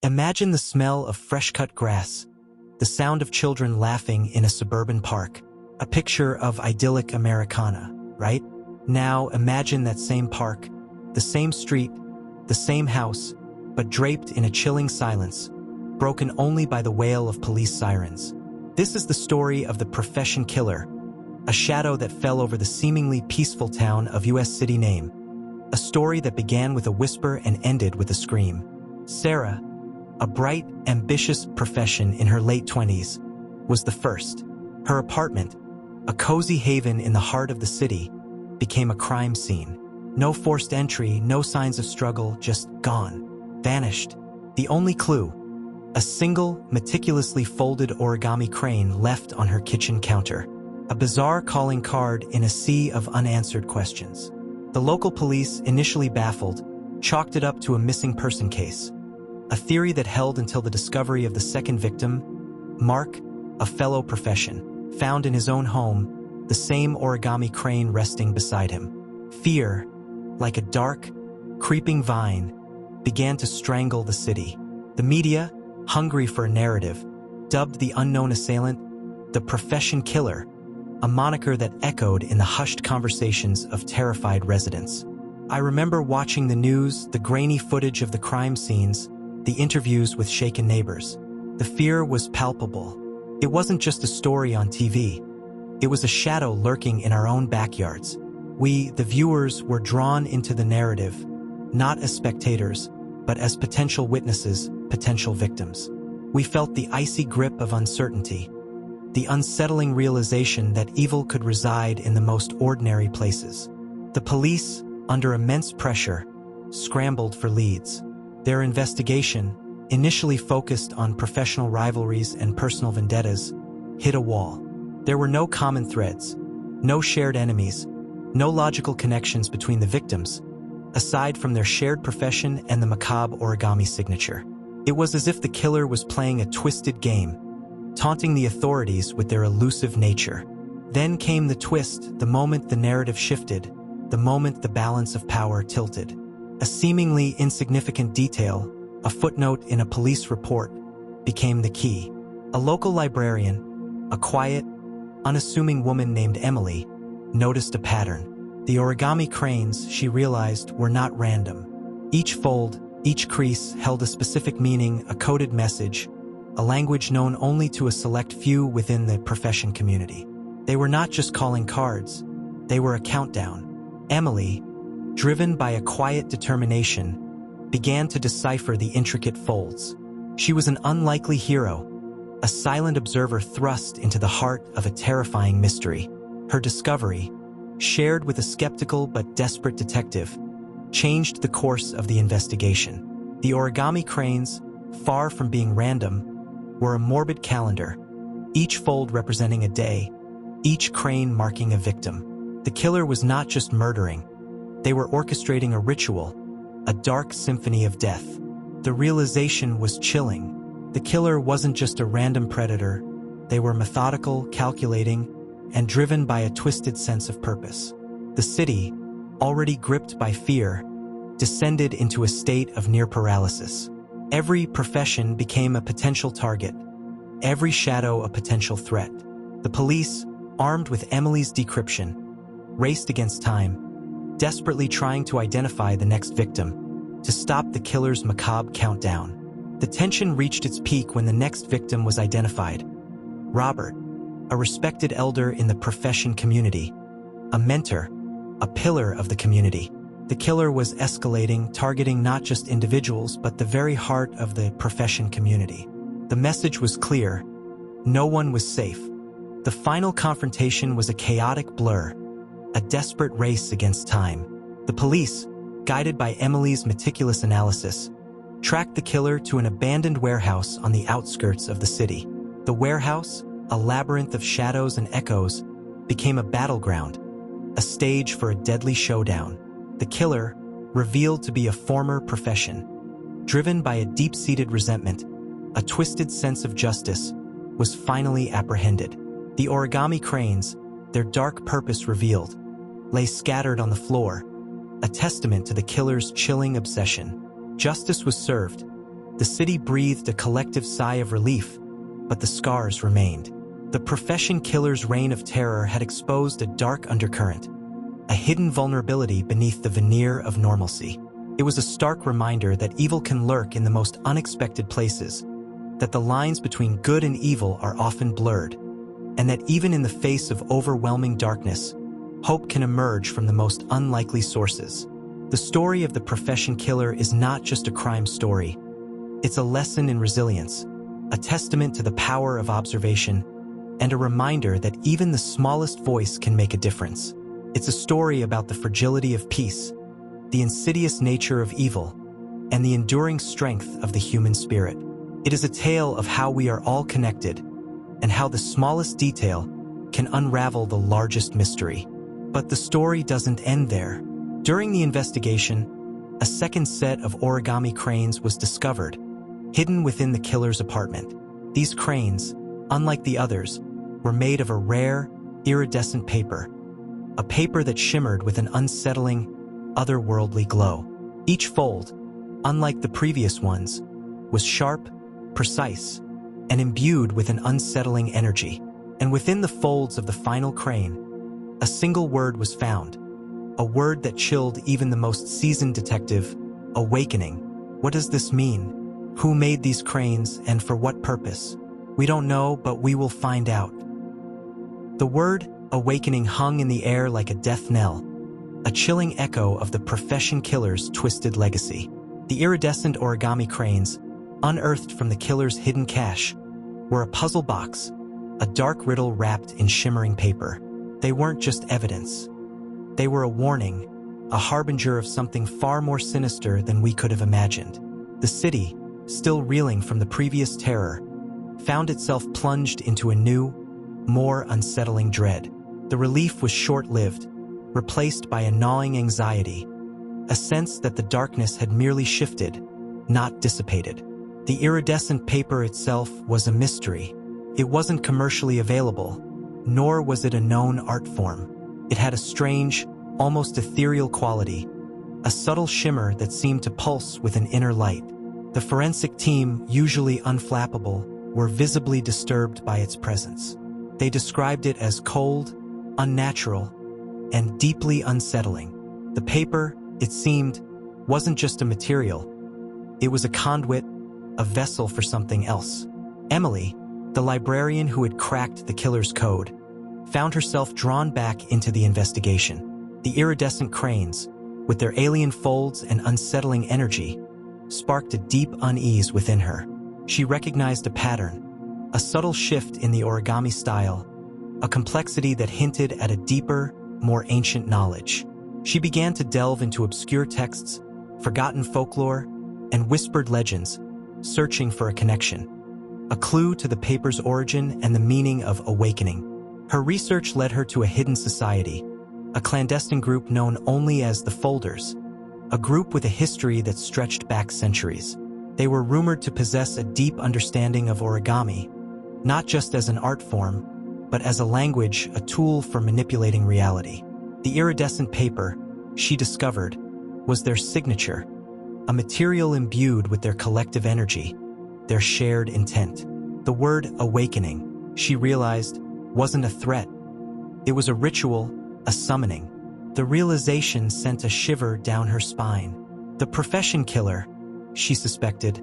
Imagine the smell of fresh-cut grass, the sound of children laughing in a suburban park, a picture of idyllic Americana, right? Now imagine that same park, the same street, the same house, but draped in a chilling silence, broken only by the wail of police sirens. This is the story of the profession killer, a shadow that fell over the seemingly peaceful town of U.S. City name. A story that began with a whisper and ended with a scream. Sarah, a bright, ambitious profession in her late 20s, was the first. Her apartment, a cozy haven in the heart of the city, became a crime scene. No forced entry, no signs of struggle, just gone. Vanished. The only clue, a single, meticulously folded origami crane left on her kitchen counter. A bizarre calling card in a sea of unanswered questions. The local police, initially baffled, chalked it up to a missing person case. A theory that held until the discovery of the second victim, Mark, a fellow profession, found in his own home the same origami crane resting beside him. Fear, like a dark, creeping vine, began to strangle the city. The media, hungry for a narrative, dubbed the unknown assailant the profession killer, a moniker that echoed in the hushed conversations of terrified residents. I remember watching the news, the grainy footage of the crime scenes, the interviews with shaken neighbors. The fear was palpable. It wasn't just a story on TV. It was a shadow lurking in our own backyards. We, the viewers, were drawn into the narrative, not as spectators, but as potential witnesses, potential victims. We felt the icy grip of uncertainty, the unsettling realization that evil could reside in the most ordinary places. The police, under immense pressure, scrambled for leads. Their investigation, initially focused on professional rivalries and personal vendettas, hit a wall. There were no common threads, no shared enemies, no logical connections between the victims, aside from their shared profession and the macabre origami signature. It was as if the killer was playing a twisted game, taunting the authorities with their elusive nature. Then came the twist, the moment the narrative shifted, the moment the balance of power tilted. A seemingly insignificant detail, a footnote in a police report, became the key. A local librarian, a quiet, unassuming woman named Emily, noticed a pattern. The origami cranes, she realized, were not random. Each fold, each crease held a specific meaning, a coded message, a language known only to a select few within the profession community. They were not just calling cards, they were a countdown. Emily, driven by a quiet determination, began to decipher the intricate folds. She was an unlikely hero, a silent observer thrust into the heart of a terrifying mystery. Her discovery, shared with a skeptical but desperate detective, changed the course of the investigation. The origami cranes, far from being random, were a morbid calendar, each fold representing a day, each crane marking a victim. The killer was not just murdering, they were orchestrating a ritual, a dark symphony of death. The realization was chilling. The killer wasn't just a random predator, they were methodical, calculating, and driven by a twisted sense of purpose. The city, already gripped by fear, descended into a state of near paralysis. Every profession became a potential target, every shadow a potential threat. The police, armed with Emily's decryption, raced against time, desperately trying to identify the next victim, to stop the killer's macabre countdown. The tension reached its peak when the next victim was identified. Robert, a respected elder in the profession community, a mentor, a pillar of the community. The killer was escalating, targeting not just individuals, but the very heart of the profession community. The message was clear: no one was safe. The final confrontation was a chaotic blur, a desperate race against time. The police, guided by Emily's meticulous analysis, tracked the killer to an abandoned warehouse on the outskirts of the city. The warehouse, a labyrinth of shadows and echoes, became a battleground, a stage for a deadly showdown. The killer, revealed to be a former profession, driven by a deep-seated resentment, a twisted sense of justice, was finally apprehended. The origami cranes, their dark purpose revealed, lay scattered on the floor, a testament to the killer's chilling obsession. Justice was served, The city breathed a collective sigh of relief, but the scars remained. The profession killer's reign of terror had exposed a dark undercurrent, a hidden vulnerability beneath the veneer of normalcy. It was a stark reminder that evil can lurk in the most unexpected places, that the lines between good and evil are often blurred, and that even in the face of overwhelming darkness, hope can emerge from the most unlikely sources. The story of the profession killer is not just a crime story. It's a lesson in resilience, a testament to the power of observation, and a reminder that even the smallest voice can make a difference. It's a story about the fragility of peace, the insidious nature of evil, and the enduring strength of the human spirit. It is a tale of how we are all connected, and how the smallest detail can unravel the largest mystery. But the story doesn't end there. During the investigation, a second set of origami cranes was discovered, hidden within the killer's apartment. These cranes, unlike the others, were made of a rare, iridescent paper, a paper that shimmered with an unsettling, otherworldly glow. Each fold, unlike the previous ones, was sharp, precise, and imbued with an unsettling energy. And within the folds of the final crane, a single word was found, a word that chilled even the most seasoned detective: awakening. What does this mean? Who made these cranes, and for what purpose? We don't know, but we will find out. The word awakening hung in the air like a death knell, a chilling echo of the profession killer's twisted legacy. The iridescent origami cranes, unearthed from the killer's hidden cache, were a puzzle box, a dark riddle wrapped in shimmering paper. They weren't just evidence. They were a warning, a harbinger of something far more sinister than we could have imagined. The city, still reeling from the previous terror, found itself plunged into a new, more unsettling dread. The relief was short-lived, replaced by a gnawing anxiety, a sense that the darkness had merely shifted, not dissipated. The iridescent paper itself was a mystery. It wasn't commercially available, nor was it a known art form. It had a strange, almost ethereal quality, a subtle shimmer that seemed to pulse with an inner light. The forensic team, usually unflappable, were visibly disturbed by its presence. They described it as cold, unnatural, and deeply unsettling. The paper, it seemed, wasn't just a material. It was a conduit, a vessel for something else. Emily, the librarian who had cracked the killer's code, found herself drawn back into the investigation. The iridescent cranes, with their alien folds and unsettling energy, sparked a deep unease within her. She recognized a pattern, a subtle shift in the origami style, a complexity that hinted at a deeper, more ancient knowledge. She began to delve into obscure texts, forgotten folklore, and whispered legends, searching for a connection, a clue to the paper's origin and the meaning of awakening. Her research led her to a hidden society, a clandestine group known only as the Folders, a group with a history that stretched back centuries. They were rumored to possess a deep understanding of origami, not just as an art form, but as a language, a tool for manipulating reality. The iridescent paper, she discovered, was their signature, a material imbued with their collective energy, their shared intent. The word awakening, she realized, wasn't a threat. It was a ritual, a summoning. The realization sent a shiver down her spine. The profession killer, she suspected,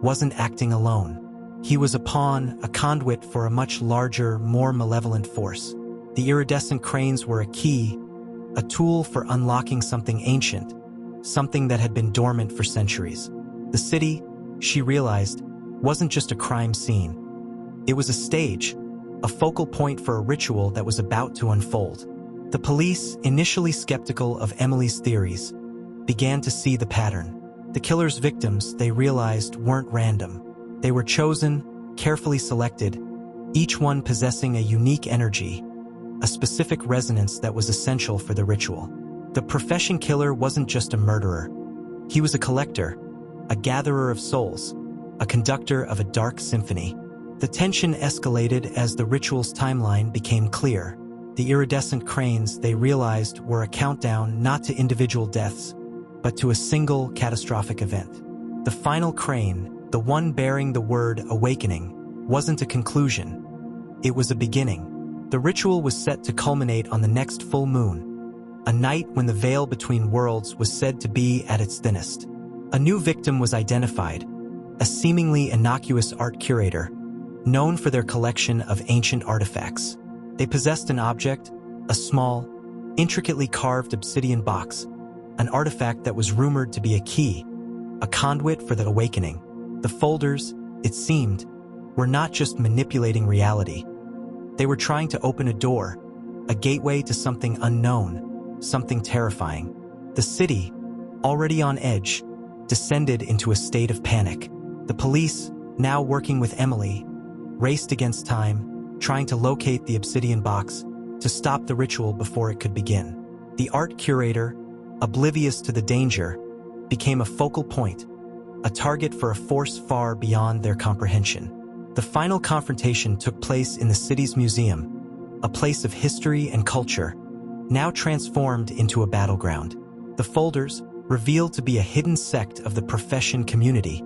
wasn't acting alone. He was a pawn, a conduit for a much larger, more malevolent force. The iridescent cranes were a key, a tool for unlocking something ancient, something that had been dormant for centuries. The city, she realized, wasn't just a crime scene. It was a stage, a focal point for a ritual that was about to unfold. The police, initially skeptical of Emily's theories, began to see the pattern. The killer's victims, they realized, weren't random. They were chosen, carefully selected, each one possessing a unique energy, a specific resonance that was essential for the ritual. The profession killer wasn't just a murderer. He was a collector, a gatherer of souls, a conductor of a dark symphony. The tension escalated as the ritual's timeline became clear. The iridescent cranes, they realized, were a countdown not to individual deaths, but to a single catastrophic event. The final crane, the one bearing the word awakening, wasn't a conclusion. It was a beginning. The ritual was set to culminate on the next full moon, a night when the veil between worlds was said to be at its thinnest. A new victim was identified, a seemingly innocuous art curator, known for their collection of ancient artifacts. They possessed an object, a small, intricately carved obsidian box, an artifact that was rumored to be a key, a conduit for the awakening. The folders, it seemed, were not just manipulating reality. They were trying to open a door, a gateway to something unknown, something terrifying. The city, already on edge, descended into a state of panic. The police, now working with Emily, raced against time, trying to locate the obsidian box to stop the ritual before it could begin. The art curator, oblivious to the danger, became a focal point, a target for a force far beyond their comprehension. The final confrontation took place in the city's museum, a place of history and culture, now transformed into a battleground. The folders, revealed to be a hidden sect of the profession community,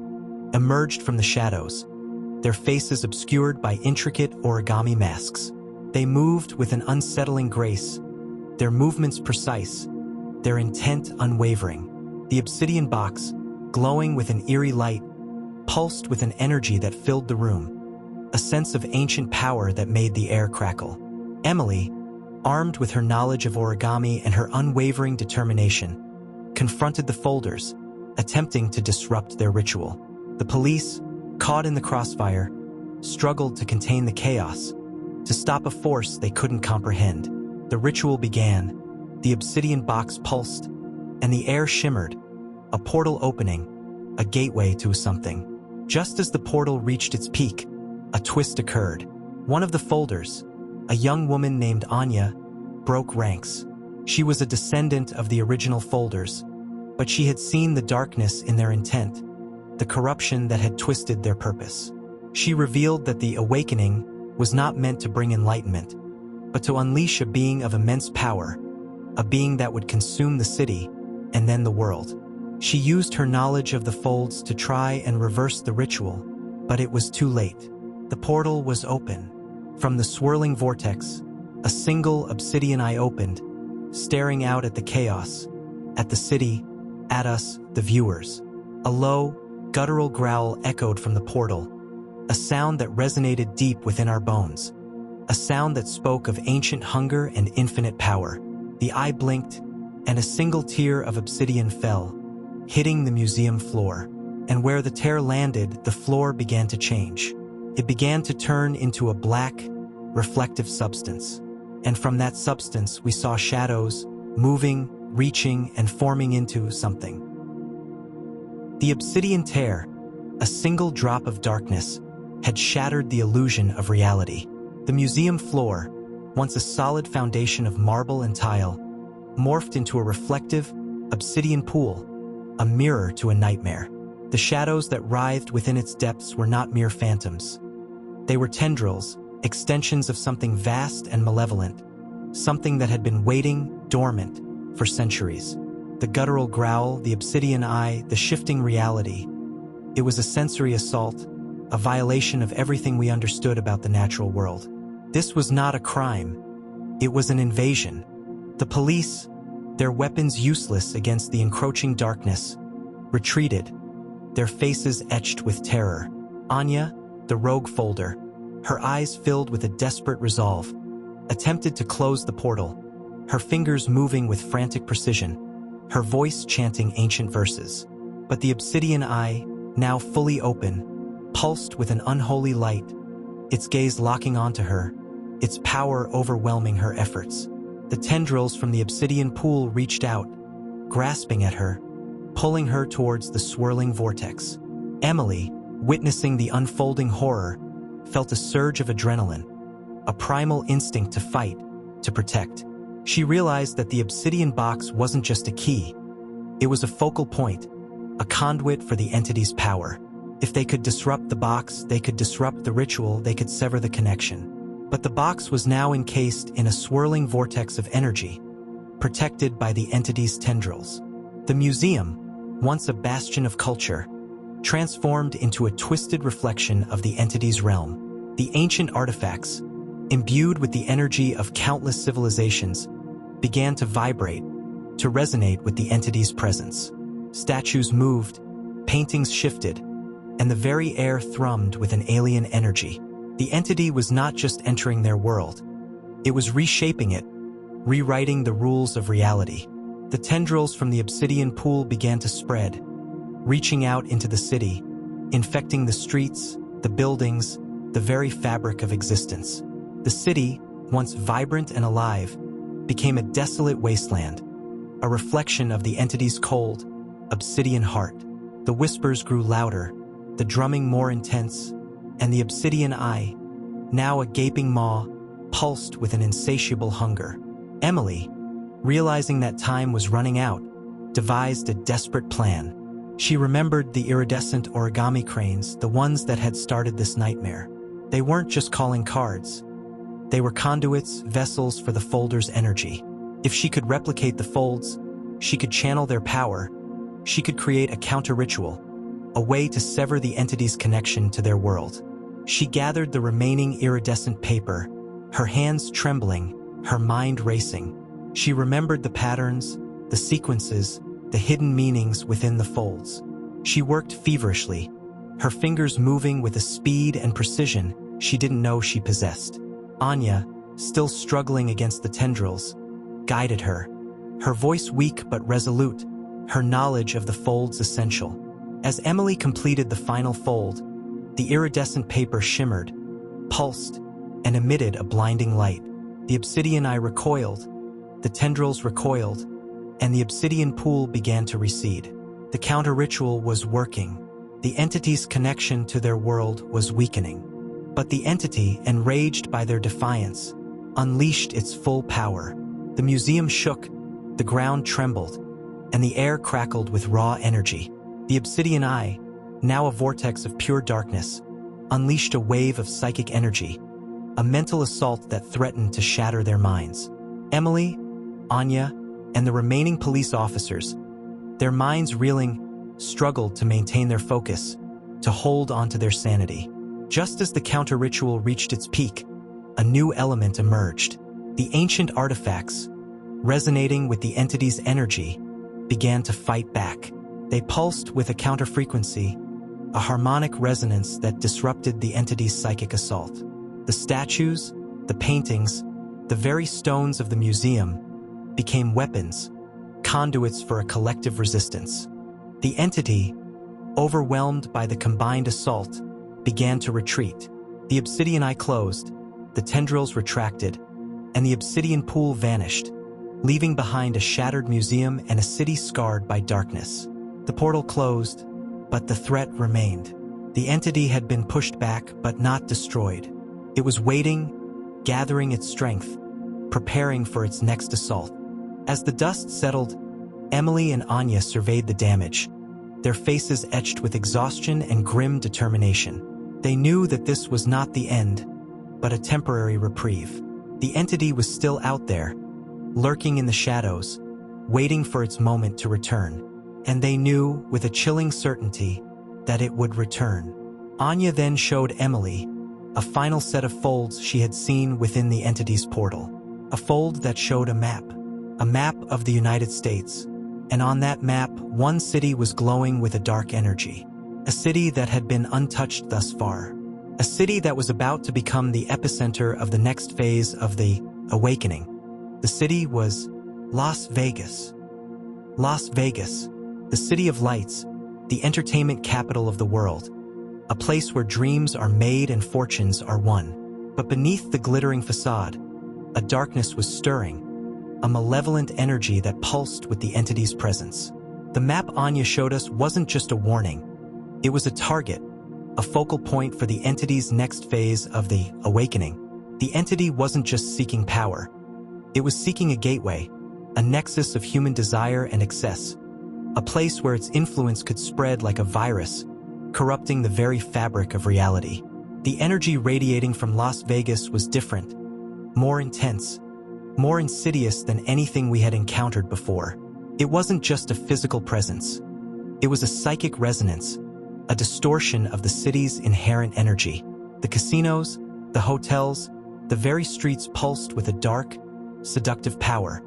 emerged from the shadows, their faces obscured by intricate origami masks. They moved with an unsettling grace, their movements precise, their intent unwavering. The obsidian box, glowing with an eerie light, pulsed with an energy that filled the room, a sense of ancient power that made the air crackle. Emily, armed with her knowledge of origami and her unwavering determination, confronted the folders, attempting to disrupt their ritual. The police, caught in the crossfire, struggled to contain the chaos, to stop a force they couldn't comprehend. The ritual began, the obsidian box pulsed, and the air shimmered, a portal opening, a gateway to something. Just as the portal reached its peak, a twist occurred. One of the folders, a young woman named Anya, broke ranks. She was a descendant of the original folders, but she had seen the darkness in their intent, the corruption that had twisted their purpose. She revealed that the awakening was not meant to bring enlightenment, but to unleash a being of immense power, a being that would consume the city and then the world. She used her knowledge of the folds to try and reverse the ritual, but it was too late. The portal was open. From the swirling vortex, a single obsidian eye opened, staring out at the chaos, at the city, at us, the viewers. A low, guttural growl echoed from the portal, a sound that resonated deep within our bones, a sound that spoke of ancient hunger and infinite power. The eye blinked, and a single tear of obsidian fell, hitting the museum floor. And where the tear landed, the floor began to change. It began to turn into a black, reflective substance. And from that substance, we saw shadows, moving, reaching, and forming into something. The obsidian tear, a single drop of darkness, had shattered the illusion of reality. The museum floor, once a solid foundation of marble and tile, morphed into a reflective, obsidian pool, a mirror to a nightmare. The shadows that writhed within its depths were not mere phantoms. They were tendrils, extensions of something vast and malevolent, something that had been waiting, dormant, for centuries. The guttural growl, the obsidian eye, the shifting reality. It was a sensory assault, a violation of everything we understood about the natural world. This was not a crime. It was an invasion. The police, their weapons useless against the encroaching darkness, retreated, their faces etched with terror. Anya, the rogue folder, her eyes filled with a desperate resolve, attempted to close the portal, her fingers moving with frantic precision, her voice chanting ancient verses. But the obsidian eye, now fully open, pulsed with an unholy light, its gaze locking onto her, its power overwhelming her efforts. The tendrils from the obsidian pool reached out, grasping at her, pulling her towards the swirling vortex. Emily, witnessing the unfolding horror, felt a surge of adrenaline, a primal instinct to fight, to protect. She realized that the obsidian box wasn't just a key. It was a focal point, a conduit for the entity's power. If they could disrupt the box, they could disrupt the ritual, they could sever the connection. But the box was now encased in a swirling vortex of energy, protected by the entity's tendrils. The museum, once a bastion of culture, transformed into a twisted reflection of the entity's realm. The ancient artifacts, imbued with the energy of countless civilizations, began to vibrate, to resonate with the entity's presence. Statues moved, paintings shifted, and the very air thrummed with an alien energy. The entity was not just entering their world. It was reshaping it, rewriting the rules of reality. The tendrils from the obsidian pool began to spread, reaching out into the city, infecting the streets, the buildings, the very fabric of existence. The city, once vibrant and alive, became a desolate wasteland, a reflection of the entity's cold, obsidian heart. The whispers grew louder, the drumming more intense, and the obsidian eye, now a gaping maw, pulsed with an insatiable hunger. Emily, realizing that time was running out, devised a desperate plan. She remembered the iridescent origami cranes, the ones that had started this nightmare. They weren't just calling cards. They were conduits, vessels for the folders' energy. If she could replicate the folds, she could channel their power. She could create a counter-ritual, a way to sever the entity's connection to their world. She gathered the remaining iridescent paper, her hands trembling, her mind racing. She remembered the patterns, the sequences, the hidden meanings within the folds. She worked feverishly, her fingers moving with a speed and precision she didn't know she possessed. Anya, still struggling against the tendrils, guided her, her voice weak but resolute, her knowledge of the folds essential. As Emily completed the final fold, the iridescent paper shimmered, pulsed, and emitted a blinding light. The obsidian eye recoiled, the tendrils recoiled, and the obsidian pool began to recede. The counter-ritual was working. The entity's connection to their world was weakening. But the entity, enraged by their defiance, unleashed its full power. The museum shook, the ground trembled, and the air crackled with raw energy. The obsidian eye, now a vortex of pure darkness, unleashed a wave of psychic energy, a mental assault that threatened to shatter their minds. Emily, Anya, and the remaining police officers, their minds reeling, struggled to maintain their focus, to hold onto their sanity. Just as the counter-ritual reached its peak, a new element emerged. The ancient artifacts, resonating with the entity's energy, began to fight back. They pulsed with a counter-frequency, a harmonic resonance that disrupted the entity's psychic assault. The statues, the paintings, the very stones of the museum became weapons, conduits for a collective resistance. The entity, overwhelmed by the combined assault, began to retreat. The obsidian eye closed, the tendrils retracted, and the obsidian pool vanished, leaving behind a shattered museum and a city scarred by darkness. The portal closed, but the threat remained. The entity had been pushed back but not destroyed. It was waiting, gathering its strength, preparing for its next assault. As the dust settled, Emily and Anya surveyed the damage, their faces etched with exhaustion and grim determination. They knew that this was not the end, but a temporary reprieve. The entity was still out there, lurking in the shadows, waiting for its moment to return. And they knew, with a chilling certainty, that it would return. Anya then showed Emily a final set of folds she had seen within the entity's portal. A fold that showed a map of the United States. And on that map, one city was glowing with a dark energy. A city that had been untouched thus far. A city that was about to become the epicenter of the next phase of the awakening. The city was Las Vegas. Las Vegas, the city of lights, the entertainment capital of the world. A place where dreams are made and fortunes are won. But beneath the glittering facade, a darkness was stirring, a malevolent energy that pulsed with the entity's presence. The map Anya showed us wasn't just a warning. It was a target, a focal point for the entity's next phase of the awakening. The entity wasn't just seeking power. It was seeking a gateway, a nexus of human desire and excess, a place where its influence could spread like a virus, corrupting the very fabric of reality. The energy radiating from Las Vegas was different, more intense, more insidious than anything we had encountered before. It wasn't just a physical presence. It was a psychic resonance, a distortion of the city's inherent energy. The casinos, the hotels, the very streets pulsed with a dark, seductive power,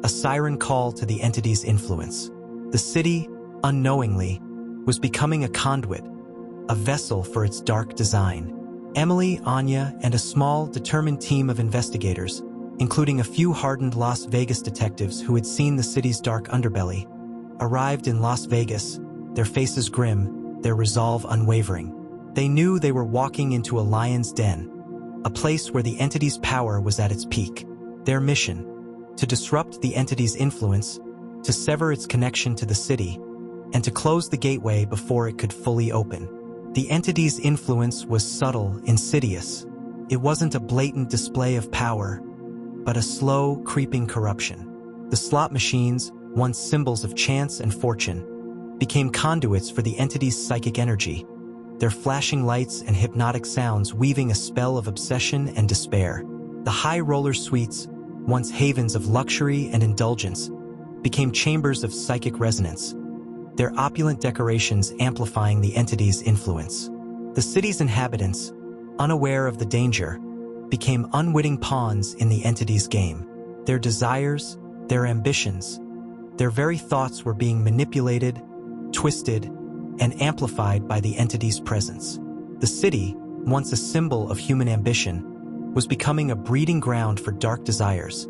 a siren call to the entity's influence. The city, unknowingly, was becoming a conduit, a vessel for its dark design. Emily, Anya, and a small, determined team of investigators, including a few hardened Las Vegas detectives who had seen the city's dark underbelly, arrived in Las Vegas, their faces grim, their resolve unwavering. They knew they were walking into a lion's den, a place where the entity's power was at its peak. Their mission: to disrupt the entity's influence, to sever its connection to the city, and to close the gateway before it could fully open. The entity's influence was subtle, insidious. It wasn't a blatant display of power, but a slow, creeping corruption. The slot machines, once symbols of chance and fortune, became conduits for the entity's psychic energy, their flashing lights and hypnotic sounds weaving a spell of obsession and despair. The high roller suites, once havens of luxury and indulgence, became chambers of psychic resonance, their opulent decorations amplifying the entity's influence. The city's inhabitants, unaware of the danger, became unwitting pawns in the entity's game. Their desires, their ambitions, their very thoughts were being manipulated, twisted, and amplified by the entity's presence. The city, once a symbol of human ambition, was becoming a breeding ground for dark desires,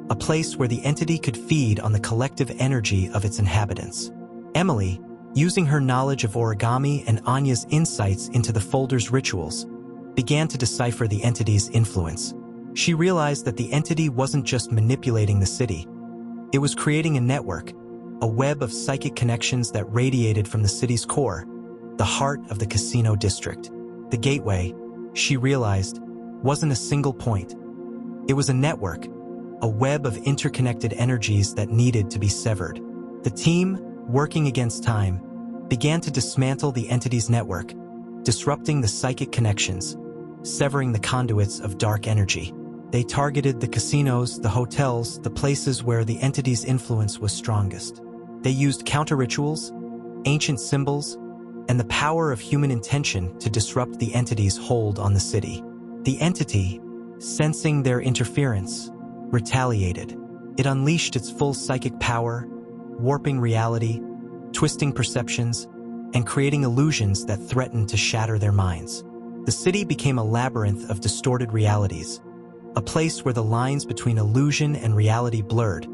a place where the entity could feed on the collective energy of its inhabitants. Emily, using her knowledge of origami and Anya's insights into the folder's rituals, began to decipher the entity's influence. She realized that the entity wasn't just manipulating the city. It was creating a network, a web of psychic connections that radiated from the city's core, the heart of the casino district. The gateway, she realized, wasn't a single point. It was a network, a web of interconnected energies that needed to be severed. The team, working against time, began to dismantle the entity's network, disrupting the psychic connections, severing the conduits of dark energy. They targeted the casinos, the hotels, the places where the entity's influence was strongest. They used counter-rituals, ancient symbols, and the power of human intention to disrupt the entity's hold on the city. The entity, sensing their interference, retaliated. It unleashed its full psychic power, warping reality, twisting perceptions, and creating illusions that threatened to shatter their minds. The city became a labyrinth of distorted realities, a place where the lines between illusion and reality blurred,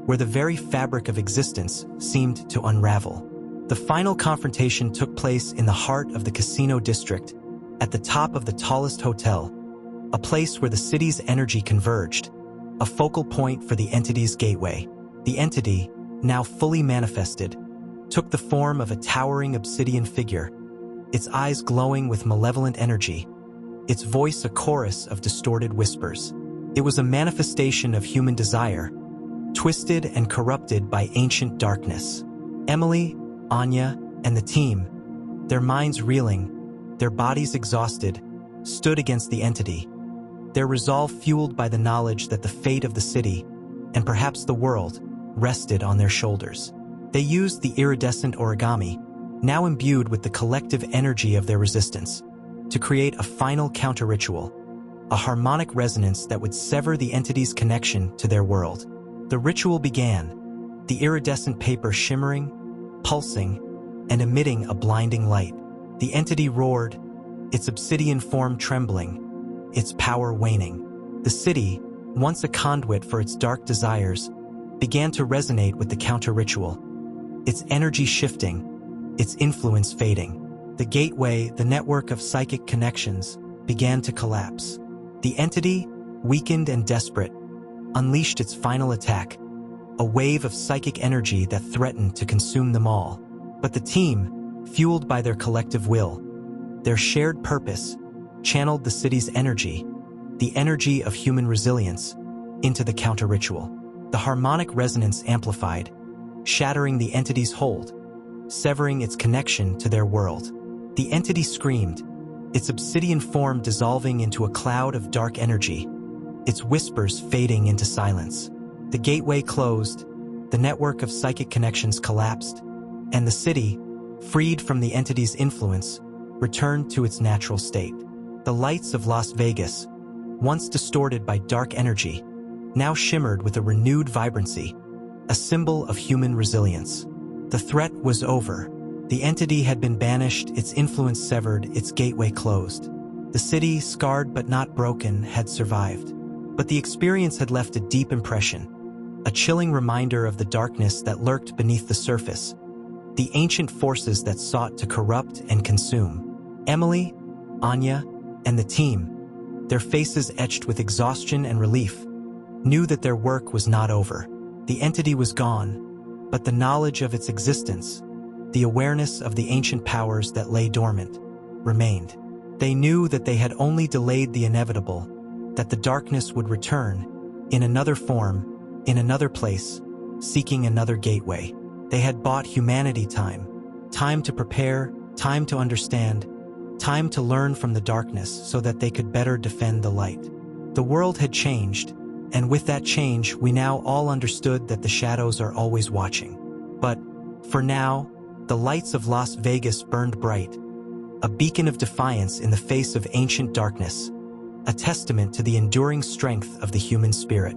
where the very fabric of existence seemed to unravel. The final confrontation took place in the heart of the casino district, at the top of the tallest hotel, a place where the city's energy converged, a focal point for the entity's gateway. The entity, now fully manifested, took the form of a towering obsidian figure, its eyes glowing with malevolent energy, its voice a chorus of distorted whispers. It was a manifestation of human desire, twisted and corrupted by ancient darkness. Emily, Anya, and the team, their minds reeling, their bodies exhausted, stood against the entity, their resolve fueled by the knowledge that the fate of the city, and perhaps the world, rested on their shoulders. They used the iridescent origami, now imbued with the collective energy of their resistance, to create a final counter-ritual, a harmonic resonance that would sever the entity's connection to their world. The ritual began, the iridescent paper shimmering, pulsing, and emitting a blinding light. The entity roared, its obsidian form trembling, its power waning. The city, once a conduit for its dark desires, began to resonate with the counter-ritual, its energy shifting, its influence fading. The gateway, the network of psychic connections, began to collapse. The entity, weakened and desperate, unleashed its final attack, a wave of psychic energy that threatened to consume them all. But the team, fueled by their collective will, their shared purpose, channeled the city's energy, the energy of human resilience, into the counter-ritual. The harmonic resonance amplified, shattering the entity's hold, severing its connection to their world. The entity screamed, its obsidian form dissolving into a cloud of dark energy, its whispers fading into silence. The gateway closed, the network of psychic connections collapsed, and the city, freed from the entity's influence, returned to its natural state. The lights of Las Vegas, once distorted by dark energy, now shimmered with a renewed vibrancy, a symbol of human resilience. The threat was over. The entity had been banished, its influence severed, its gateway closed. The city, scarred but not broken, had survived. But the experience had left a deep impression, a chilling reminder of the darkness that lurked beneath the surface, the ancient forces that sought to corrupt and consume. Emily, Anya, and the team, their faces etched with exhaustion and relief, knew that their work was not over. The entity was gone, but the knowledge of its existence, the awareness of the ancient powers that lay dormant, remained. They knew that they had only delayed the inevitable, that the darkness would return, in another form, in another place, seeking another gateway. They had bought humanity time to prepare, time to understand, time to learn from the darkness so that they could better defend the light. The world had changed, and with that change, we now all understood that the shadows are always watching. But, for now, the lights of Las Vegas burned bright, a beacon of defiance in the face of ancient darkness, a testament to the enduring strength of the human spirit.